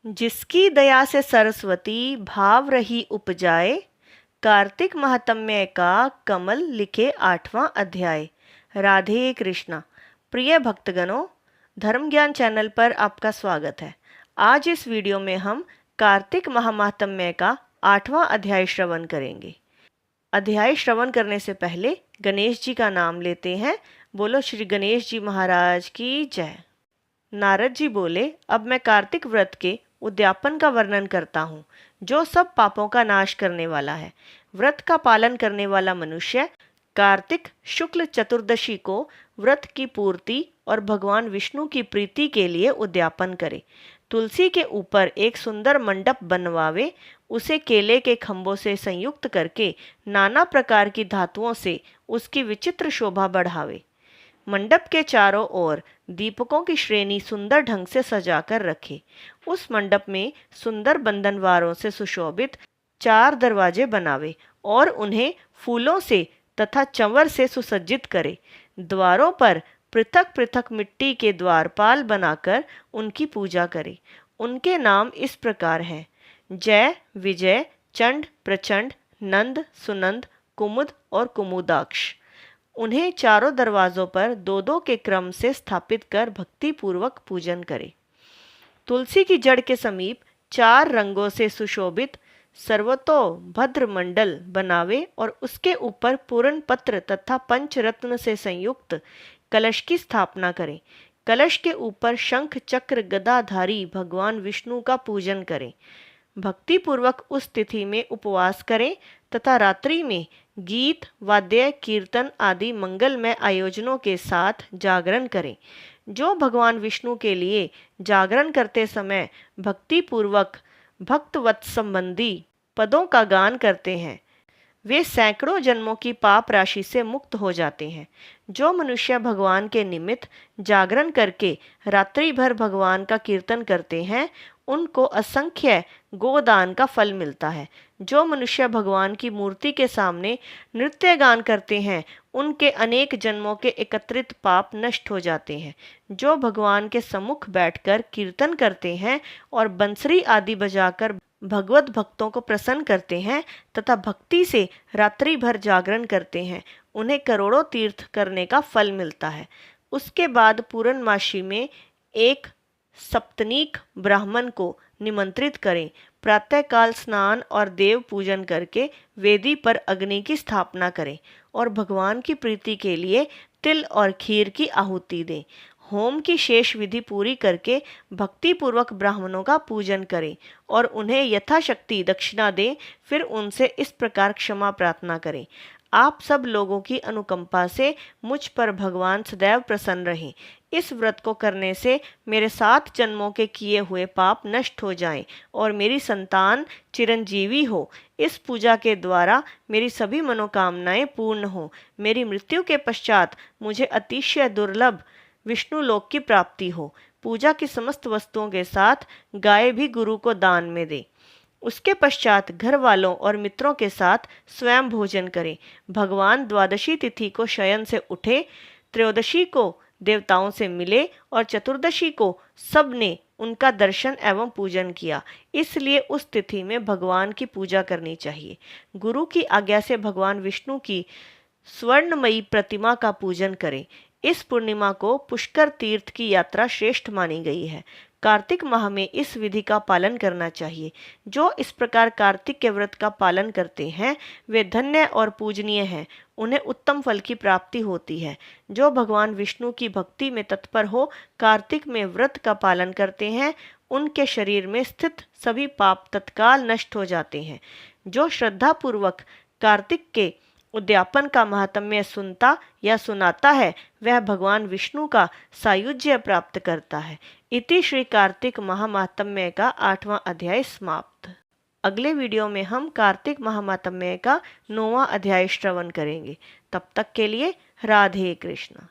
जिसकी दया से सरस्वती भाव रही उपजाए, कार्तिक महात्म्य का कमल लिखे 8वां अध्याय। राधे कृष्णा। प्रिय भक्तगणों, धर्म ज्ञान चैनल पर आपका स्वागत है। आज इस वीडियो में हम कार्तिक महात्म्य का 8वां अध्याय श्रवण करेंगे। अध्याय श्रवण करने से पहले गणेश जी का नाम लेते हैं। बोलो श्री गणेश जी महाराज की जय। नारद जी बोले, अब मैं कार्तिक व्रत के उद्यापन का वर्णन करता हूँ, जो सब पापों का नाश करने वाला है। व्रत का पालन करने वाला मनुष्य कार्तिक शुक्ल चतुर्दशी को व्रत की पूर्ति और भगवान विष्णु की प्रीति के लिए उद्यापन करे। तुलसी के ऊपर एक सुंदर मंडप बनवावे, उसे केले के खंभों से संयुक्त करके नाना प्रकार की धातुओं से उसकी विचित्र शोभा बढ़ावे। मंडप के चारों ओर दीपकों की श्रेणी सुंदर ढंग से सजाकर रखे। उस मंडप में सुंदर बंधनवारों से सुशोभित 4 दरवाजे बनावे और उन्हें फूलों से तथा चंवर से सुसज्जित करे। द्वारों पर पृथक पृथक मिट्टी के द्वारपाल बनाकर उनकी पूजा करे। उनके नाम इस प्रकार हैं: जय, विजय, चंड, प्रचंड, नंद, सुनंद, कुमुद और कुमुदाक्ष। उन्हें चारों दरवाजों पर 2-2 के क्रम से स्थापित कर भक्ति पूर्वक पूजन करे। तुलसी की जड़ के समीप 4 रंगों से सुशोभित सर्वतोभद्र मंडल बनावे और उसके ऊपर पूर्ण पत्र तथा पंचरत्न से संयुक्त कलश की स्थापना करें। कलश के ऊपर शंख चक्र गदाधारी भगवान विष्णु का पूजन करें। भक्ति पूर्वक उस तिथि में उपवास करें तथा रात्रि में गीत, वाद्य, कीर्तन आदि मंगलमय आयोजनों के साथ जागरण करें। जो भगवान विष्णु के लिए जागरण करते समय भक्ति पूर्वक भक्तवत संबंधी पदों का गान करते हैं, वे सैकड़ों जन्मों की पाप राशि से मुक्त हो जाते हैं। जो मनुष्य भगवान के निमित्त जागरण करके रात्रि भर भगवान का कीर्तन करते हैं, उनको असंख्य गोदान का फल मिलता है। जो मनुष्य भगवान की मूर्ति के सामने नृत्य गान करते हैं, उनके अनेक जन्मों के एकत्रित पाप नष्ट हो जाते हैं। जो भगवान के सम्मुख बैठकर कीर्तन करते हैं और बंसरी आदि बजाकर भगवत भक्तों को प्रसन्न करते हैं तथा भक्ति से रात्रि भर जागरण करते हैं, उन्हें करोड़ों तीर्थ करने का फल मिलता है। उसके बाद पूर्णमासी में एक सप्तनीक ब्राह्मण को निमंत्रित करें। प्रातःकाल स्नान और देव पूजन करके वेदी पर अग्नि की स्थापना करें और भगवान की प्रीति के लिए तिल और खीर की आहुति दें। होम की शेष विधि पूरी करके भक्ति पूर्वक ब्राह्मणों का पूजन करें और उन्हें यथाशक्ति दक्षिणा दें। फिर उनसे इस प्रकार क्षमा प्रार्थना करें: आप सब लोगों की अनुकंपा से मुझ पर भगवान सदैव प्रसन्न रहें। इस व्रत को करने से मेरे 7 जन्मों के किए हुए पाप नष्ट हो जाएं और मेरी संतान चिरंजीवी हो। इस पूजा के द्वारा मेरी सभी मनोकामनाएं पूर्ण हो। मेरी मृत्यु के पश्चात मुझे अतिशय दुर्लभ विष्णु लोक की प्राप्ति हो। पूजा की समस्त वस्तुओं के साथ गाय भी गुरु को दान में दे। उसके पश्चात घर वालों और मित्रों के साथ स्वयं भोजन करें। भगवान द्वादशी तिथि को शयन से उठे, त्रयोदशी को देवताओं से मिले और चतुर्दशी को सबने उनका दर्शन एवं पूजन किया। इसलिए उस तिथि में भगवान की पूजा करनी चाहिए। गुरु की आज्ञा से भगवान विष्णु की स्वर्णमयी प्रतिमा का पूजन करें। इस पूर्णिमा को पुष्कर तीर्थ की यात्रा श्रेष्ठ मानी गई है। कार्तिक माह में इस विधि का पालन करना चाहिए। जो इस प्रकार कार्तिक के व्रत का पालन करते हैं, वे धन्य और पूजनीय हैं। उन्हें उत्तम फल की प्राप्ति होती है। जो भगवान विष्णु की भक्ति में तत्पर हो कार्तिक में व्रत का पालन करते हैं, उनके शरीर में स्थित सभी पाप तत्काल नष्ट हो जाते हैं। जो श्रद्धापूर्वक कार्तिक के उद्यापन का महात्म्य सुनता या सुनाता है, वह भगवान विष्णु का सायुज्य प्राप्त करता है। इति श्री कार्तिक महात्म्य का 8वां अध्याय समाप्त। अगले वीडियो में हम कार्तिक महात्म्य का 9वां अध्याय श्रवण करेंगे। तब तक के लिए राधे कृष्ण।